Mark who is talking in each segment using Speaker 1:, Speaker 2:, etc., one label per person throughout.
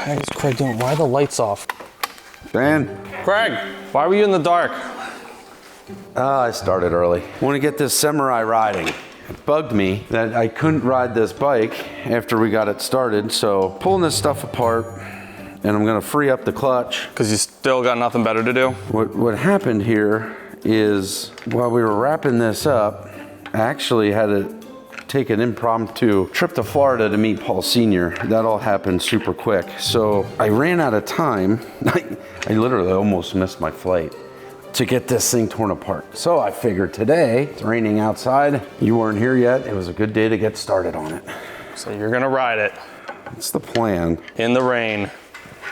Speaker 1: heck is Craig doing? Why are the lights off?
Speaker 2: Dan?
Speaker 1: Craig, why were you in the dark?
Speaker 2: I started early. I want to get this Samurai riding. It bugged me that I couldn't ride this bike after we got it started, so pulling this stuff apart, and I'm gonna free up the clutch.
Speaker 1: Because you still got nothing better to do?
Speaker 2: What happened here is, while we were wrapping this up, I actually had to take an impromptu trip to Florida to meet Paul Sr. That all happened super quick. So I ran out of time. I literally almost missed my flight to get this thing torn apart. So I figured today, it's raining outside, you weren't here yet, it was a good day to get started on it.
Speaker 1: So you're gonna ride it.
Speaker 2: That's the plan.
Speaker 1: In the rain.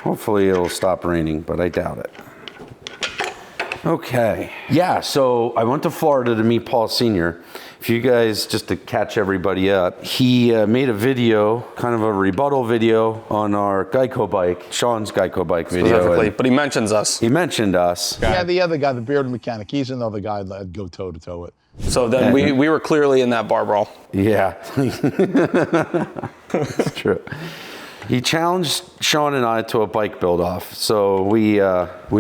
Speaker 2: Hopefully it'll stop raining, but I doubt it. Okay, yeah, so I went to Florida to meet Paul Sr. If you guys, just to catch everybody up, he made a video, kind of a rebuttal video on our Geico bike, Sean's Geico bike video.
Speaker 1: Specifically, but he mentions us.
Speaker 2: He mentioned us.
Speaker 3: Yeah, the other guy, the bearded mechanic, he's another guy that'd go toe to toe with.
Speaker 1: So then we were clearly in that bar brawl.
Speaker 2: Yeah, it's true. He challenged Sean and I to a bike build-off. So we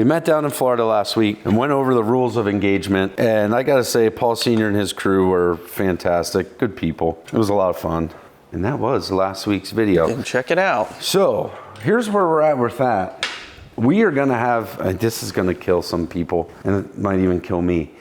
Speaker 2: met down in Florida last week and went over the rules of engagement. And I gotta say, Paul Sr. and his crew were fantastic, good people. It was a lot of fun. And that was last week's video.
Speaker 1: And check it out.
Speaker 2: So here's where we're at with that. We are gonna have, this is gonna kill some people, and it might even kill me.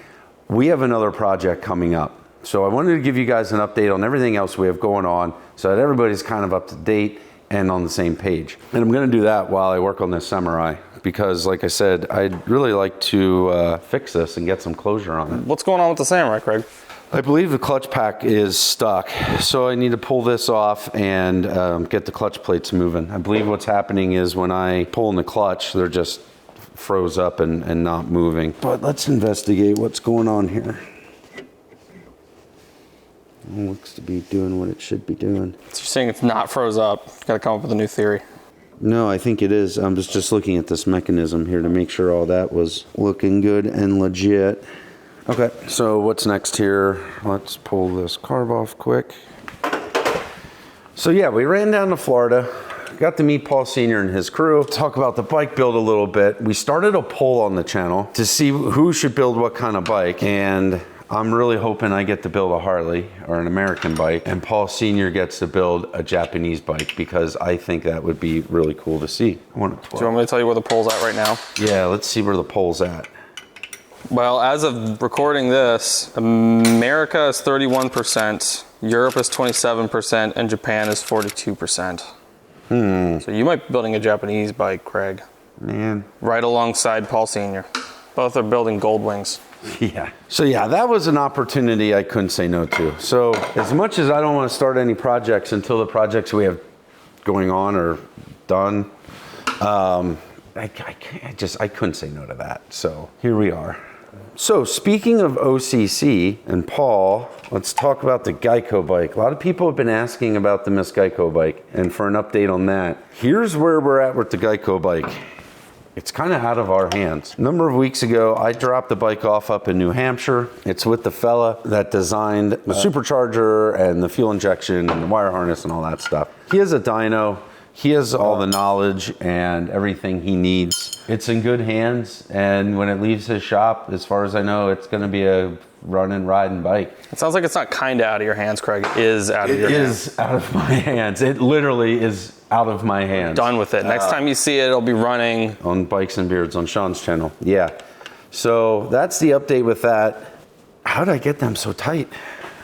Speaker 2: We have another project coming up. So I wanted to give you guys an update on everything else we have going on so that everybody's kind of up to date and on the same page. And I'm gonna do that while I work on this Samurai, because like I said, I'd really like to fix this and get some closure on it.
Speaker 1: What's going on with the Samurai, Craig?
Speaker 2: I believe the clutch pack is stuck, so I need to pull this off and get the clutch plates moving. I believe what's happening is when I pull in the clutch, they're just froze up and not moving. But let's investigate what's going on here. It looks to be doing what it should be doing.
Speaker 1: So you're saying it's not froze up. Got to come up with a new theory.
Speaker 2: No, I think it is. I'm just looking at this mechanism here to make sure all that was looking good and legit. Okay, so what's next here? Let's pull this carb off quick. So yeah, we ran down to Florida, got to meet Paul Sr. and his crew, talk about the bike build a little bit. We started a poll on the channel to see who should build what kind of bike, and I'm really hoping I get to build a Harley or an American bike, and Paul Sr. gets to build a Japanese bike, because I think that would be really cool to see.
Speaker 1: Do you want me to tell you where the poll's at right now?
Speaker 2: Yeah, let's see where the poll's at.
Speaker 1: Well, as of recording this, America is 31%, Europe is 27%, and Japan is 42%. So you might be building a Japanese bike, Craig.
Speaker 2: Man.
Speaker 1: Right alongside Paul Sr. Both are building Goldwings.
Speaker 2: Yeah. So yeah, that was an opportunity I couldn't say no to. So as much as I don't want to start any projects until the projects we have going on are done, I couldn't say no to that. So here we are. So speaking of OCC and Paul, let's talk about the Geico bike. A lot of people have been asking about the Miss Geico bike, and for an update on that, here's where we're at with the Geico bike. It's kind of out of our hands. A number of weeks ago, I dropped the bike off up in New Hampshire. It's with the fella that designed the supercharger and the fuel injection and the wire harness and all that stuff. He has a dyno. He has all the knowledge and everything he needs. It's in good hands, and when it leaves his shop, as far as I know, it's gonna be a run and ride and bike.
Speaker 1: It sounds like it's not kind of out of your hands, Craig. It is out of your hands.
Speaker 2: It is out of my hands. It literally is out of my hands.
Speaker 1: Done with it. Next time you see it, it'll be running.
Speaker 2: On Bikes and Beards on Sean's channel. Yeah. So that's the update with that. How did I get them so tight?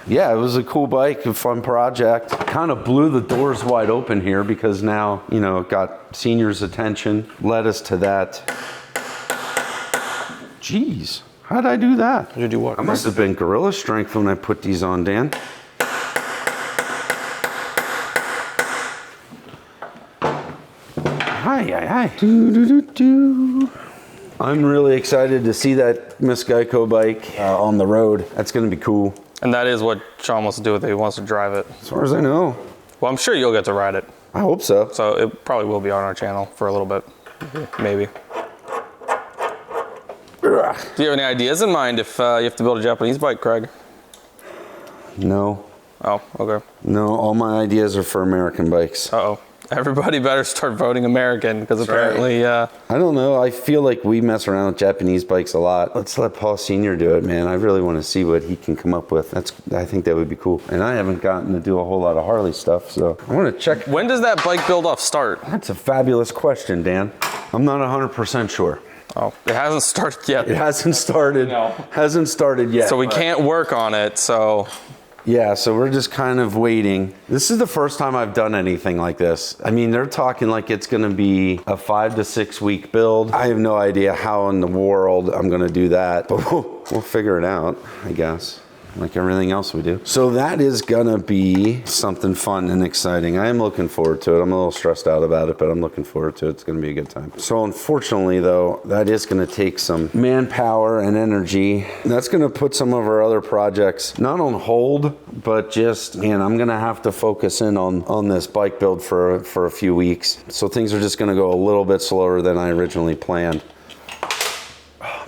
Speaker 2: Yeah, it was a cool bike, a fun project. Kind of blew the doors wide open here, because now, you know, it got Senior's attention, led us to that. Jeez, how did I do that?
Speaker 1: Did you do what?
Speaker 2: I must have been gorilla strength when I put these on, Dan. Hi. I'm really excited to see that Miss Geico bike on the road. That's going to be cool.
Speaker 1: And that is what Sean wants to do with it. He wants to drive it.
Speaker 2: As far as I know.
Speaker 1: Well, I'm sure you'll get to ride it.
Speaker 2: I hope so.
Speaker 1: So it probably will be on our channel for a little bit. Maybe. Do you have any ideas in mind if you have to build a Japanese bike, Craig?
Speaker 2: No.
Speaker 1: Oh, okay.
Speaker 2: No, all my ideas are for American bikes.
Speaker 1: Uh-oh. Everybody better start voting American because apparently,
Speaker 2: I don't know. I feel like we mess around with Japanese bikes a lot. Let's let Paul Sr. do it, man. I really want to see what he can come up with. I think that would be cool. And I haven't gotten to do a whole lot of Harley stuff, so I want to check.
Speaker 1: when does that bike build off start?
Speaker 2: That's a fabulous question, Dan. I'm not 100% sure.
Speaker 1: Oh, it hasn't started yet.
Speaker 2: It hasn't started.
Speaker 1: No.
Speaker 2: Hasn't started yet.
Speaker 1: So we can't work on it, so.
Speaker 2: Yeah, so we're just kind of waiting. This is the first time I've done anything like this. I mean, they're talking like it's going to be a 5 to 6 week build. I have no idea how in the world I'm going to do that, but we'll figure it out, I guess, like everything else we do. So that is going to be something fun and exciting. I am looking forward to it. I'm a little stressed out about it, but I'm looking forward to it. It's going to be a good time. So unfortunately, though, that is going to take some manpower and energy. That's going to put some of our other projects not on hold, but just, man, I'm going to have to focus in on this bike build for a few weeks. So things are just going to go a little bit slower than I originally planned.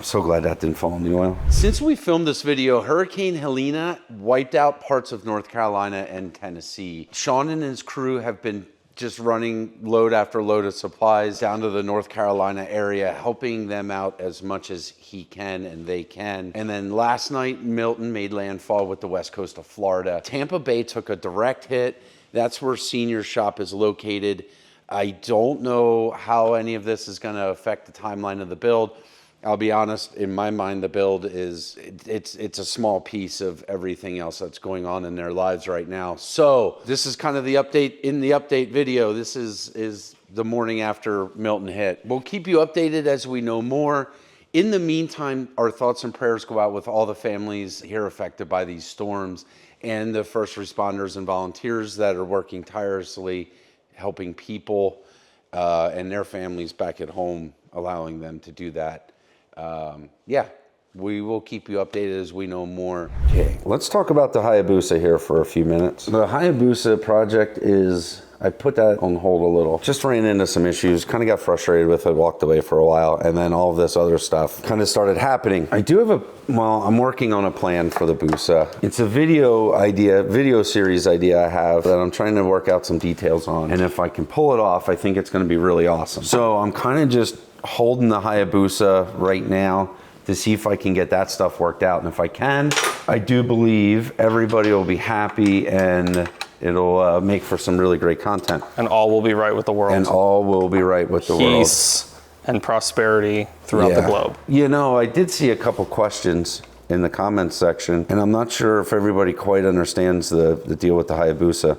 Speaker 2: So glad that didn't fall in the oil. Since we filmed this video, Hurricane Helene wiped out parts of North Carolina and Tennessee. Sean and his crew have been just running load after load of supplies down to the North Carolina area, helping them out as much as he can and they can. And then last night, Milton made landfall with the west coast of Florida. Tampa Bay took a direct hit. That's where Senior's shop is located. I don't know how any of this is going to affect the timeline of the build. I'll be honest, in my mind, the build is, it's a small piece of everything else that's going on in their lives right now. So this is kind of the update. In the update video, this is the morning after Milton hit. We'll keep you updated as we know more. In the meantime, our thoughts and prayers go out with all the families here affected by these storms and the first responders and volunteers that are working tirelessly, helping people and their families back at home, allowing them to do that. Yeah, we will keep you updated as we know more. Okay, let's talk about the Hayabusa here for a few minutes. The Hayabusa project is, I put that on hold a little. Just ran into some issues, kind of got frustrated with it, walked away for a while, and then all of this other stuff kind of started happening. I do have I'm working on a plan for the Busa. It's a video series idea I have that I'm trying to work out some details on. And if I can pull it off, I think it's going to be really awesome. So I'm kind of just holding the Hayabusa right now to see if I can get that stuff worked out. And if I can, I do believe everybody will be happy and it'll make for some really great content.
Speaker 1: And all will be right with the world.
Speaker 2: And all will be right with the world.
Speaker 1: Peace and prosperity throughout the globe.
Speaker 2: You know, I did see a couple questions in the comments section, and I'm not sure if everybody quite understands the deal with the Hayabusa.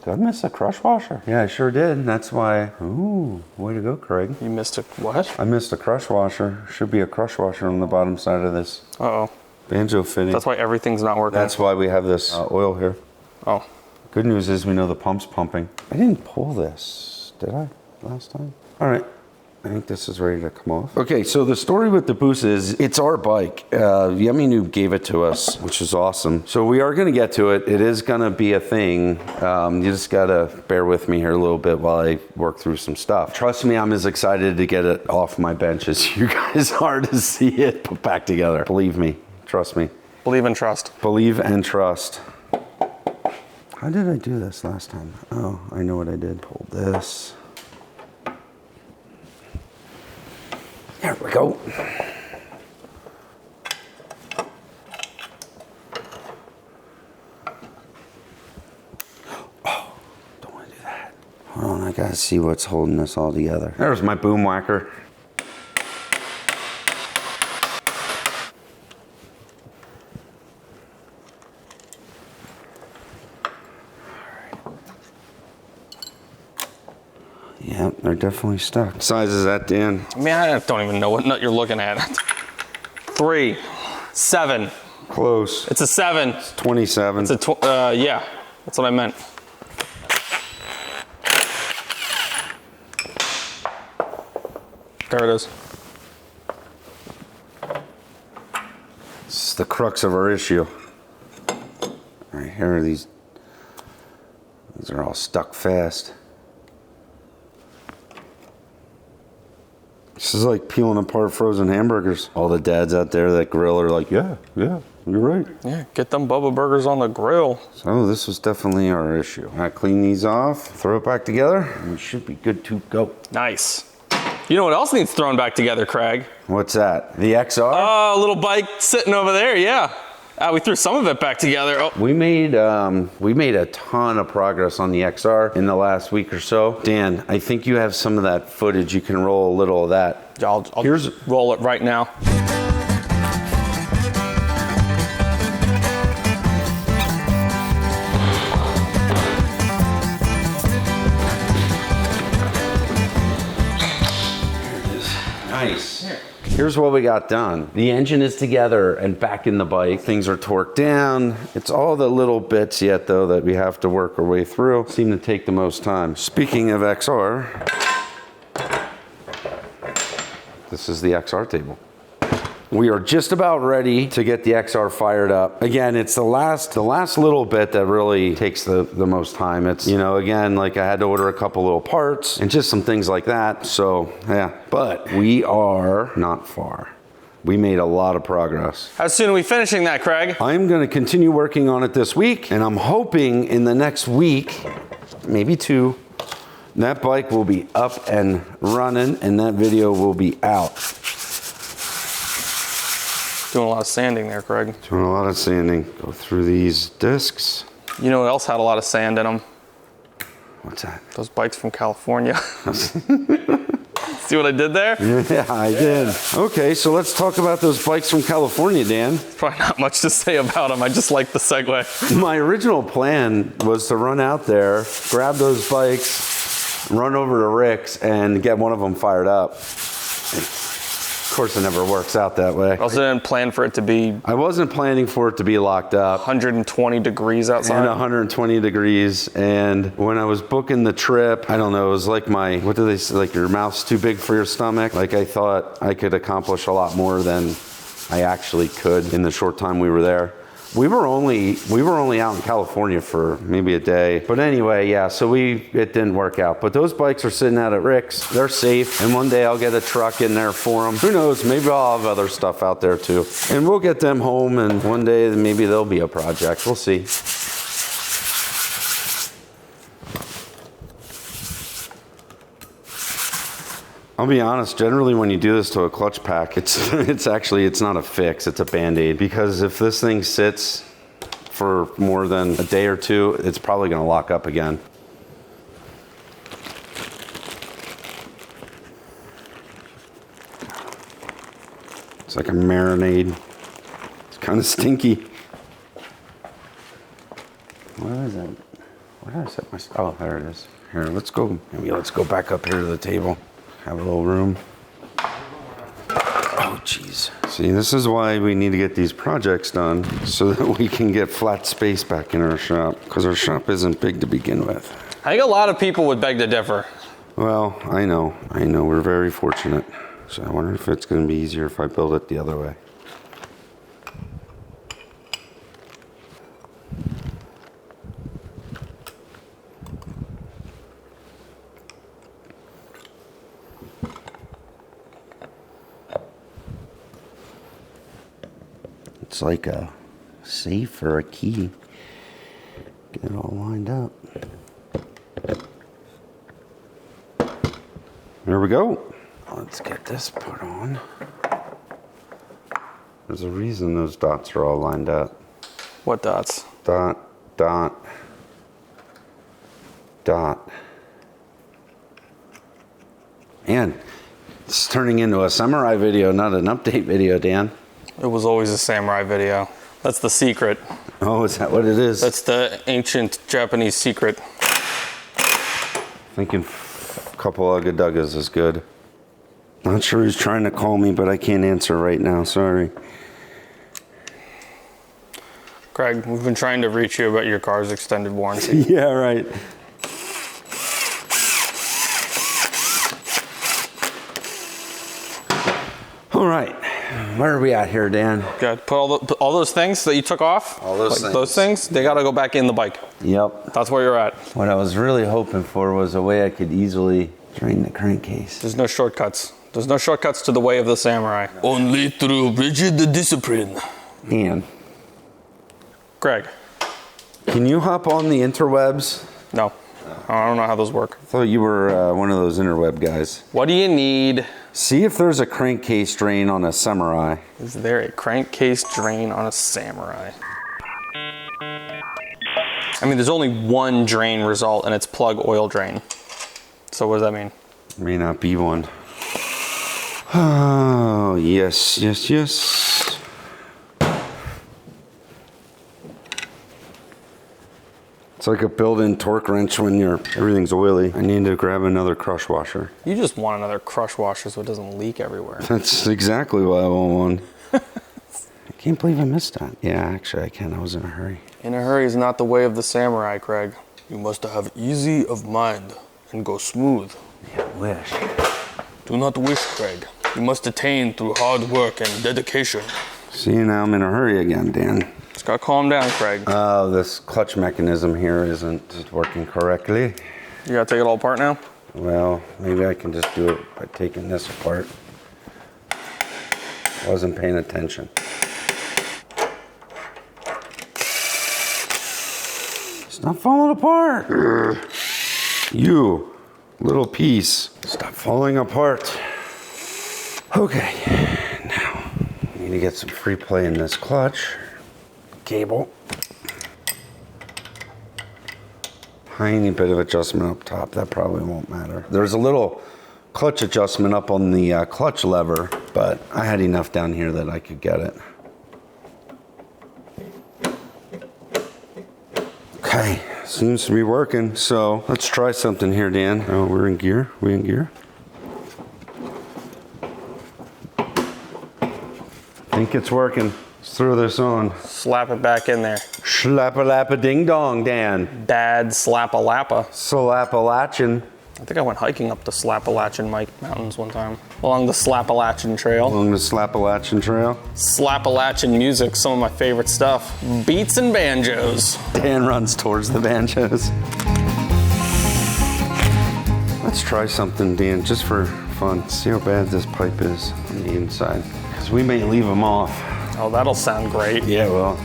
Speaker 2: Did I miss a crush washer? Yeah, I sure did. That's why. Ooh, way to go, Craig.
Speaker 1: You missed a what?
Speaker 2: I missed a crush washer. Should be a crush washer on the bottom side of this
Speaker 1: Uh-oh.
Speaker 2: banjo fitting.
Speaker 1: That's why everything's not working.
Speaker 2: That's why we have this oil here.
Speaker 1: Oh.
Speaker 2: Good news is we know the pump's pumping. I didn't pull this, did I, last time? All right. I think this is ready to come off. Okay, so the story with the Busa is it's our bike. Yummy gave it to us, which is awesome. So we are going to get to it. It is going to be a thing. You just got to bear with me here a little bit while I work through some stuff. Trust me, I'm as excited to get it off my bench as you guys are to see it put back together. Believe me. Trust me.
Speaker 1: Believe and trust.
Speaker 2: Believe and trust. How did I do this last time? Oh, I know what I did. Pull this. There we go. Oh, don't want to do that. Hold on, I gotta see what's holding this all together. There's my boom whacker. Yeah, they're definitely stuck. What size is that, Dan?
Speaker 1: Man, I don't even know what nut you're looking at. 3, 7.
Speaker 2: Close.
Speaker 1: It's a 7.
Speaker 2: It's 27.
Speaker 1: It's a yeah. That's what I meant. There it is.
Speaker 2: It's the crux of our issue. All right, here are these. These are all stuck fast. This is like peeling apart frozen hamburgers. All the dads out there that grill are like, yeah, You're right.
Speaker 1: Yeah, get them Bubba Burgers on the grill.
Speaker 2: So this was definitely our issue. I clean these off, throw it back together, and we should be good to go.
Speaker 1: Nice. You know what else needs thrown back together, Craig?
Speaker 2: What's that? The XR?
Speaker 1: Oh, a little bike sitting over there, yeah. We threw some of it back together. Oh.
Speaker 2: We made a ton of progress on the XR in the last week or so. Dan, I think you have some of that footage. You can roll a little of that.
Speaker 1: I'll roll it right now.
Speaker 2: Nice. Here's what we got done. The engine is together and back in the bike. Things are torqued down. It's all the little bits yet though that we have to work our way through. Seem to take the most time. Speaking of XR, this is the XR table. We are just about ready to get the XR fired up. Again, it's the last little bit that really takes the most time. It's, you know, again, like I had to order a couple little parts and just some things like that. So yeah, but we are not far. We made a lot of progress.
Speaker 1: How soon are we finishing that, Craig?
Speaker 2: I'm gonna continue working on it this week, and I'm hoping in the next week, maybe 2, that bike will be up and running and that video will be out.
Speaker 1: Doing a lot of sanding there, Craig.
Speaker 2: Doing a lot of sanding. Go through these discs.
Speaker 1: You know what else had a lot of sand in them?
Speaker 2: What's that?
Speaker 1: Those bikes from California. See what I did there?
Speaker 2: Yeah, I did. Okay, so let's talk about those bikes from California, Dan.
Speaker 1: Probably not much to say about them. I just like the segue.
Speaker 2: My original plan was to run out there, grab those bikes, run over to Rick's, and get one of them fired up. Of course, it never works out that way.
Speaker 1: I also didn't plan for it to be
Speaker 2: I wasn't planning for it to be locked up.
Speaker 1: 120 degrees outside.
Speaker 2: And 120 degrees. And when I was booking the trip, I don't know, it was like what do they say, like your mouth's too big for your stomach? Like I thought I could accomplish a lot more than I actually could in the short time we were there. We were only out in California for maybe a day. But anyway, yeah, so it didn't work out. But those bikes are sitting out at Rick's. They're safe. And one day I'll get a truck in there for them. Who knows? Maybe I'll have other stuff out there too. And we'll get them home, and one day maybe there'll be a project. We'll see. I'll be honest, generally when you do this to a clutch pack, it's not a fix, it's a Band-Aid. Because if this thing sits for more than a day or 2, it's probably gonna lock up again. It's like a marinade. It's kind of stinky. What is that? Where did I set my, oh, there it is. Here, let's go back up here to the table. Have a little room. Oh, jeez. See, this is why we need to get these projects done so that we can get flat space back in our shop, because our shop isn't big to begin with.
Speaker 1: I think a lot of people would beg to differ.
Speaker 2: Well, I know, we're very fortunate. So I wonder if it's going to be easier if I build it the other way. It's like a safe or a key. Get it all lined up. There we go. Let's get this put on. There's a reason those dots are all lined up.
Speaker 1: What dots?
Speaker 2: Dot, dot, dot. And it's turning into a samurai video, not an update video, Dan.
Speaker 1: It was always a samurai video. That's the secret.
Speaker 2: Oh, is that what it is?
Speaker 1: That's the ancient Japanese secret.
Speaker 2: Thinking a couple Ugga-Duggas is good. Not sure who's trying to call me, but I can't answer right now. Sorry.
Speaker 1: Craig, we've been trying to reach you about your car's extended warranty.
Speaker 2: Yeah, right. All right. Where are we at here, Dan?
Speaker 1: Good. Put all those things that you took off.
Speaker 2: All those things.
Speaker 1: Those things, they got to go back in the bike.
Speaker 2: Yep.
Speaker 1: That's where you're at.
Speaker 2: What I was really hoping for was a way I could easily drain the crankcase.
Speaker 1: There's no shortcuts. There's no shortcuts to the way of the samurai. Only through rigid discipline.
Speaker 2: And
Speaker 1: Greg.
Speaker 2: Can you hop on the interwebs?
Speaker 1: No. I don't know how those work.
Speaker 2: I thought you were one of those interweb guys.
Speaker 1: What do you need?
Speaker 2: See if there's a crankcase drain on a Samurai.
Speaker 1: Is there a crankcase drain on a Samurai? I mean, there's only one drain result, and it's plug oil drain. So what does that mean?
Speaker 2: May not be one. Oh, yes, yes, yes. It's like a built-in torque wrench when everything's oily. I need to grab another crush washer.
Speaker 1: You just want another crush washer so it doesn't leak everywhere.
Speaker 2: That's exactly why I want one. I can't believe I missed that. Yeah, actually I can. I was in a hurry.
Speaker 1: In a hurry is not the way of the samurai, Craig. You must have easy of mind and go smooth.
Speaker 2: Yeah, wish.
Speaker 1: Do not wish, Craig. You must attain through hard work and dedication.
Speaker 2: See, now I'm in a hurry again, Dan.
Speaker 1: Just gotta calm down, Craig.
Speaker 2: Oh, this clutch mechanism here isn't working correctly.
Speaker 1: You gotta take it all apart now?
Speaker 2: Well, maybe I can just do it by taking this apart. Wasn't paying attention. It's not falling apart. You, little piece, stop falling apart. Okay, now I need to get some free play in this clutch cable. Tiny bit of adjustment up top, that probably won't matter. There's a little clutch adjustment up on the clutch lever, but I had enough down here that I could get it. Okay, seems to be working. So let's try something here, Dan. Oh, we're in gear. We in gear? I think it's working. Let's throw this on.
Speaker 1: Slap it back in there.
Speaker 2: Slap-a-lap-a-ding-dong, Dan.
Speaker 1: Dad slap-a-lappa.
Speaker 2: Slap-a-latchin'.
Speaker 1: I think I went hiking up the Slap-a-Latchin Mountains one time. Along the Slap-a-Latchin Trail.
Speaker 2: Along the Slap-a-latchin' trail.
Speaker 1: Slap-a-Latchin music, some of my favorite stuff. Beats and banjos.
Speaker 2: Dan runs towards the banjos. Let's try something, Dan, just for fun. See how bad this pipe is on the inside. Because we may leave them off.
Speaker 1: Oh, that'll sound great.
Speaker 2: Yeah, well.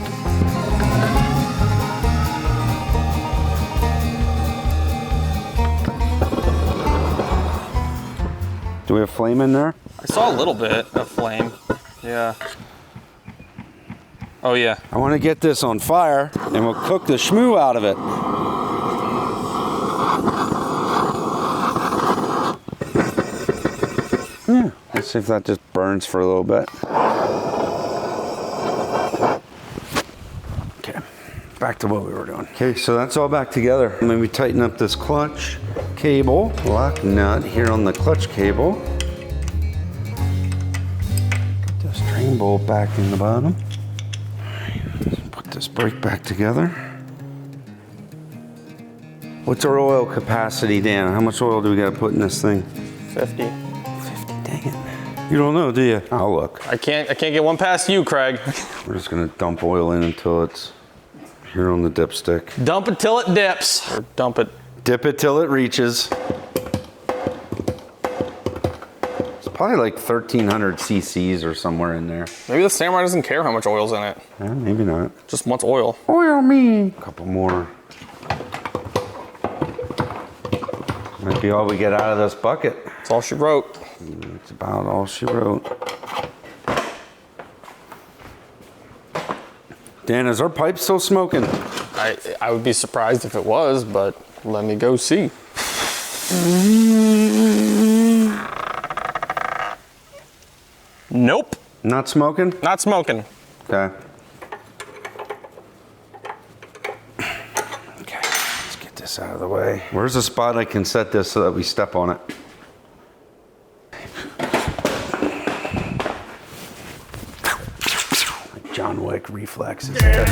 Speaker 2: Do we have flame in there?
Speaker 1: I saw a little bit of flame. Yeah. Oh, yeah.
Speaker 2: I want to get this on fire and we'll cook the shmoo out of it. Yeah. Let's see if that just burns for a little bit. Okay, back to what we were doing. Okay, so that's all back together. Maybe tighten up this clutch cable, lock nut here on the clutch cable. Put this drain bolt back in the bottom. Put this brake back together. What's our oil capacity, Dan? How much oil do we got to put in this thing?
Speaker 1: 50.
Speaker 2: 50, dang it. You don't know, do you? I'll look.
Speaker 1: I can't get one past you, Craig.
Speaker 2: We're just gonna dump oil in until it's here on the dipstick.
Speaker 1: Dump it till it dips. Or dump it.
Speaker 2: Dip it till it reaches. It's probably like 1,300 cc's or somewhere in there.
Speaker 1: Maybe the Samurai doesn't care how much oil's in it.
Speaker 2: Maybe not.
Speaker 1: Just wants oil.
Speaker 2: Oil me. A couple more. Might be all we get out of this bucket.
Speaker 1: That's all she wrote.
Speaker 2: That's about all she wrote. Dan, is our pipe still smoking?
Speaker 1: I would be surprised if it was, but let me go see. Nope.
Speaker 2: Not smoking?
Speaker 1: Not smoking.
Speaker 2: Okay. Okay, let's get this out of the way. Where's a spot I can set this so that we step on it? Like John Wick reflexes there.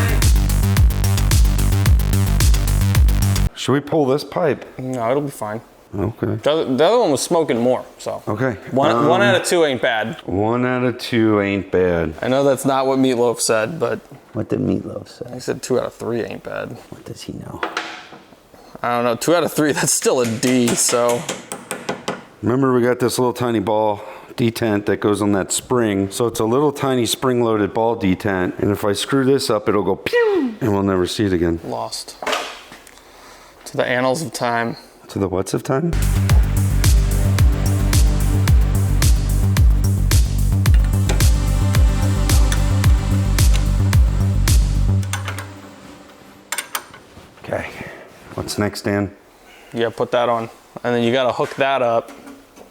Speaker 2: Should we pull this pipe?
Speaker 1: No, it'll be fine.
Speaker 2: Okay.
Speaker 1: The other one was smoking more, so.
Speaker 2: Okay.
Speaker 1: One out of two ain't bad.
Speaker 2: 1 out of 2 ain't bad.
Speaker 1: I know that's not what Meatloaf said, but
Speaker 2: What did Meatloaf say?
Speaker 1: he said 2 out of 3 ain't bad.
Speaker 2: What does he know?
Speaker 1: I don't know, 2 out of 3, that's still a D, so.
Speaker 2: Remember, we got this little tiny ball detent that goes on that spring. So it's a little tiny spring-loaded ball detent. And if I screw this up, it'll go pew! And we'll never see it again.
Speaker 1: Lost to the annals of time.
Speaker 2: To the what's of time? Okay. What's next, Dan?
Speaker 1: Yeah, put that on. And then you gotta hook that up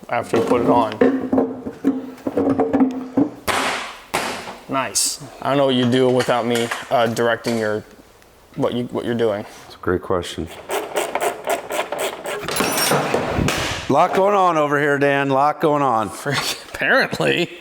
Speaker 1: after you put it on. Nice. I don't know what you do without me directing what you're doing.
Speaker 2: It's a great question. Lot going on over here, Dan. Lot going on.
Speaker 1: Apparently.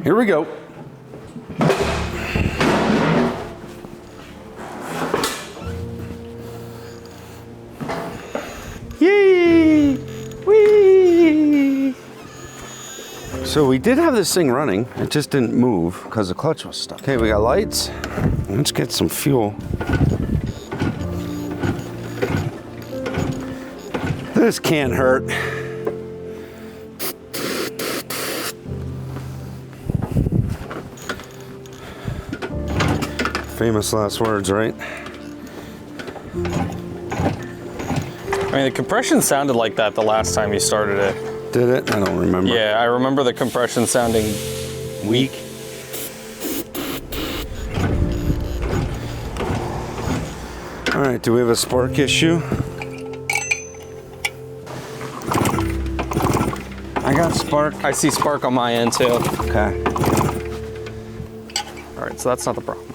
Speaker 2: Here we go. Yay! Whee! So we did have this thing running. It just didn't move because the clutch was stuck. Okay, we got lights. Let's get some fuel. This can't hurt. Famous last words, right?
Speaker 1: I mean, the compression sounded like that the last time you started it.
Speaker 2: Did it? I don't remember.
Speaker 1: Yeah, I remember the compression sounding weak.
Speaker 2: All right, do we have a spark issue? I got spark.
Speaker 1: I see spark on my end too.
Speaker 2: Okay.
Speaker 1: All right, so that's not the problem.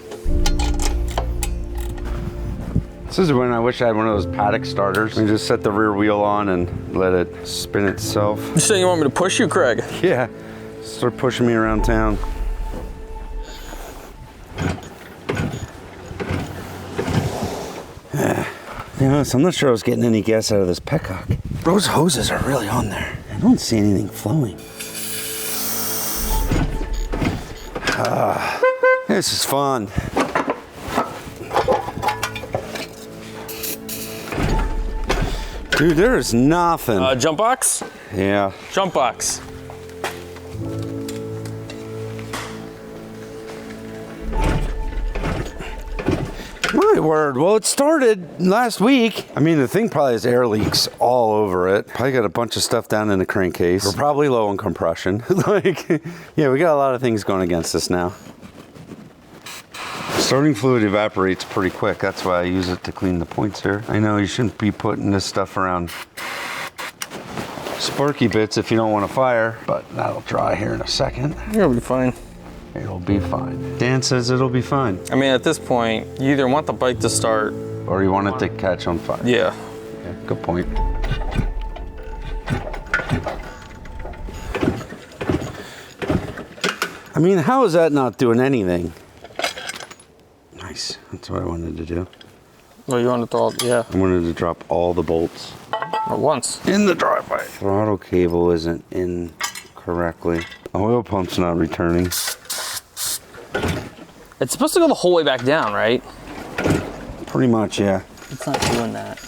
Speaker 2: This is when I wish I had one of those paddock starters. We just set the rear wheel on and let it spin itself.
Speaker 1: You saying you want me to push you, Craig?
Speaker 2: Yeah, start pushing me around town. You know, I'm not sure I was getting any gas out of this Petcock. Those hoses are really on there. I don't see anything flowing. This is fun. Dude, there is nothing.
Speaker 1: Jump box?
Speaker 2: Yeah.
Speaker 1: Jump box.
Speaker 2: My word. Well, it started last week. I mean, the thing probably has air leaks all over it. Probably got a bunch of stuff down in the crankcase. We're probably low on compression. Yeah, we got a lot of things going against us now. Starting fluid evaporates pretty quick. That's why I use it to clean the points here. I know you shouldn't be putting this stuff around sparky bits if you don't want to fire, but that'll dry here in a second.
Speaker 1: You'll be fine.
Speaker 2: It'll be fine. Dan says it'll be fine.
Speaker 1: I mean, at this point, you either want the bike to start.
Speaker 2: Or you want it to catch on fire.
Speaker 1: Yeah.
Speaker 2: Yeah, good point. I mean, how is that not doing anything? Nice. That's what I wanted to do.
Speaker 1: Well, you want to throw, yeah,
Speaker 2: I wanted to drop all the bolts
Speaker 1: at once.
Speaker 2: in the driveway. Throttle cable isn't in correctly. The oil pump's not returning.
Speaker 1: It's supposed to go the whole way back down, right?
Speaker 2: Pretty much, yeah.
Speaker 1: It's not doing that.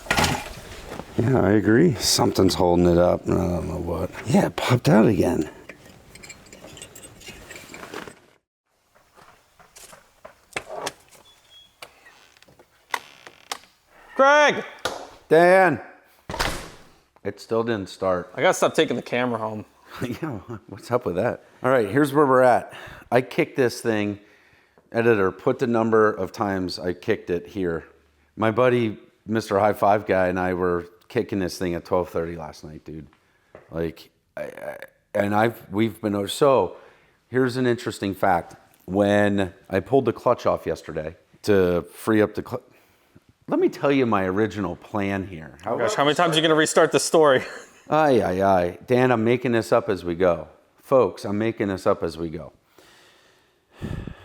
Speaker 2: Yeah, I agree. Something's holding it up. I don't know what. Yeah, it popped out again.
Speaker 1: Craig!
Speaker 2: Dan! It still didn't start.
Speaker 1: I gotta stop taking the camera home.
Speaker 2: Yeah, what's up with that? All right, here's where we're at. I kicked this thing. Editor, put the number of times I kicked it here. My buddy, Mr. High Five guy, and I were kicking this thing at 12:30 last night, dude. Like, we've been, so here's an interesting fact. When I pulled the clutch off yesterday to free up the clutch, let me tell you my original plan here.
Speaker 1: Gosh, how many times are you gonna restart the story?
Speaker 2: Aye. Dan, I'm making this up as we go. Folks, I'm making this up as we go.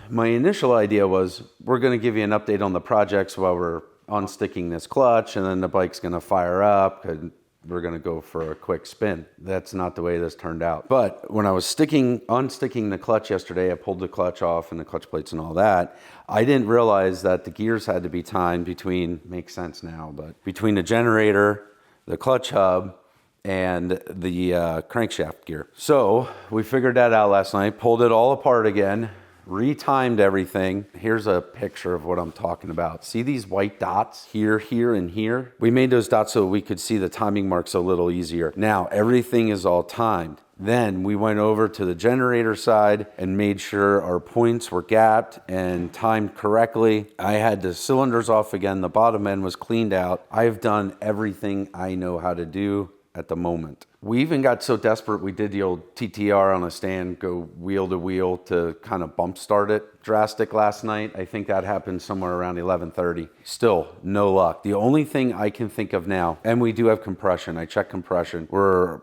Speaker 2: My initial idea was we're going to give you an update on the projects while we're unsticking this clutch, and then the bike's going to fire up. And we're gonna go for a quick spin. That's not the way this turned out. But when I was unsticking the clutch yesterday, I pulled the clutch off and the clutch plates and all that. I didn't realize that the gears had to be timed between, makes sense now, but between the generator, the clutch hub, and the crankshaft gear. So we figured that out last night, pulled it all apart again, retimed everything. Here's a picture of what I'm talking about. See these white dots here, here, and here? We made those dots so we could see the timing marks a little easier. Now everything is all timed. Then we went over to the generator side and made sure our points were gapped and timed correctly. I had the cylinders off again. The bottom end was cleaned out. I've done everything I know how to do at the moment. We even got so desperate, we did the old TTR on a stand, go wheel to wheel to kind of bump start it drastic last night. I think that happened somewhere around 11:30. Still, no luck. The only thing I can think of now, and we do have compression, I checked compression, we're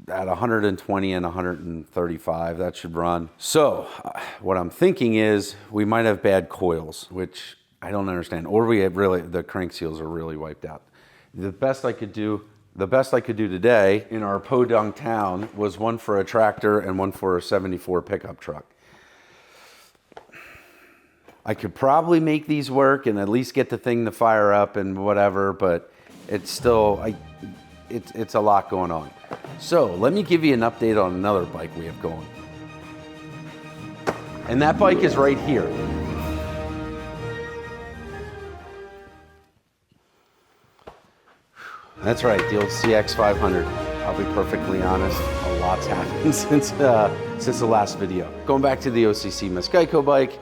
Speaker 2: at 120 and 135, that should run. So, what I'm thinking is we might have bad coils, which I don't understand, or we have really, the crank seals are really wiped out. The best I could do today in our podunk town was one for a tractor and one for a 74 pickup truck. I could probably make these work and at least get the thing to fire up and whatever, but it's still, it's a lot going on. So let me give you an update on another bike we have going. And that bike is right here. That's right, the old CX500. I'll be perfectly honest, a lot's happened since the last video. Going back to the OCC Mascaico bike,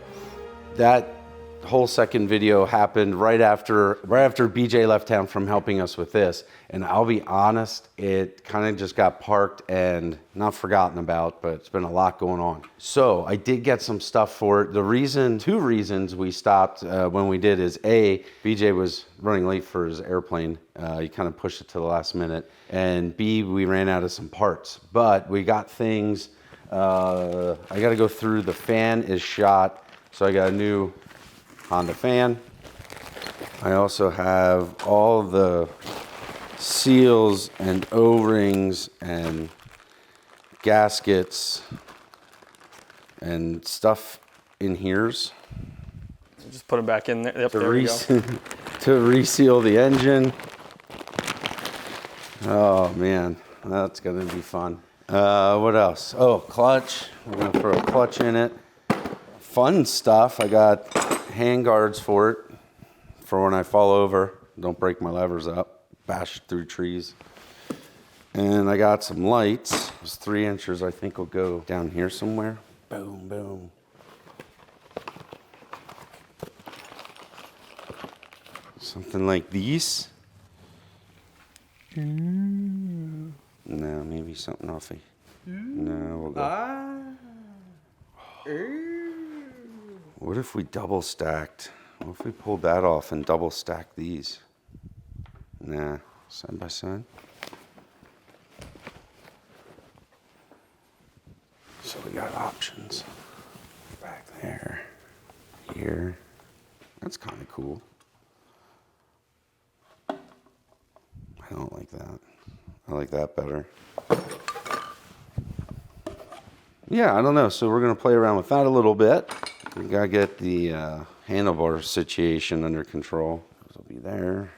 Speaker 2: that whole second video happened right after BJ left town from helping us with this. And I'll be honest, it kind of just got parked and not forgotten about, but it's been a lot going on. So I did get some stuff for it. Two reasons we stopped when we did is A, BJ was running late for his airplane. He kind of pushed it to the last minute. And B, we ran out of some parts, but we got things. I got to go through, the fan is shot. So I got a new Honda fan. I also have all the seals and O-rings and gaskets and stuff in here's.
Speaker 1: Just put it back in there. Yep, there we go.
Speaker 2: To reseal the engine. Oh man, that's gonna be fun. What else? Oh, clutch. We're gonna throw a clutch in it. Fun stuff. I got hand guards for it, for when I fall over, don't break my levers up, bash through trees. And I got some lights. Those 3 inchers I think will go down here somewhere. Boom, boom. Something like these. No, maybe something off. No, we'll go. What if we double stacked? What if we pulled that off and double stacked these? Nah, side by side. So we got options. Back there, here. That's kind of cool. I don't like that. I like that better. Yeah, I don't know. So we're gonna play around with that a little bit. We gotta get the handlebar situation under control. It'll be there.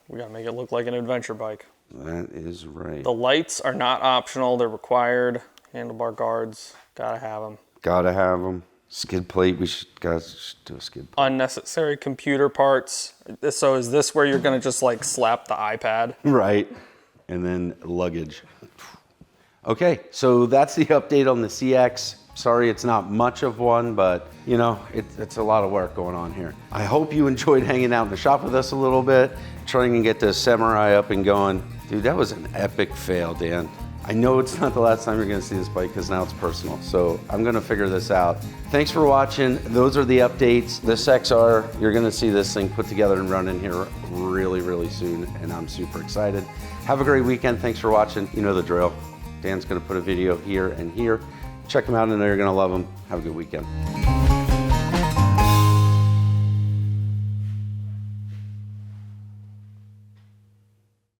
Speaker 1: We gotta make it look like an adventure bike.
Speaker 2: That is right.
Speaker 1: The lights are not optional; they're required. Handlebar guards, gotta have them.
Speaker 2: Gotta have them. Skid plate. We should do a skid plate.
Speaker 1: Unnecessary computer parts. So is this where you're gonna just like slap the iPad?
Speaker 2: Right. And then luggage. Okay, so that's the update on the CX. Sorry it's not much of one, but you know, it's a lot of work going on here. I hope you enjoyed hanging out in the shop with us a little bit, trying to get the Samurai up and going. Dude, that was an epic fail, Dan. I know it's not the last time you're gonna see this bike because now it's personal, so I'm gonna figure this out. Thanks for watching. Those are the updates. This XR, you're gonna see this thing put together and run in here really, really soon, and I'm super excited. Have a great weekend. Thanks for watching. You know the drill. Dan's gonna put a video here and here. Check them out. I know you're gonna love them. Have a good weekend.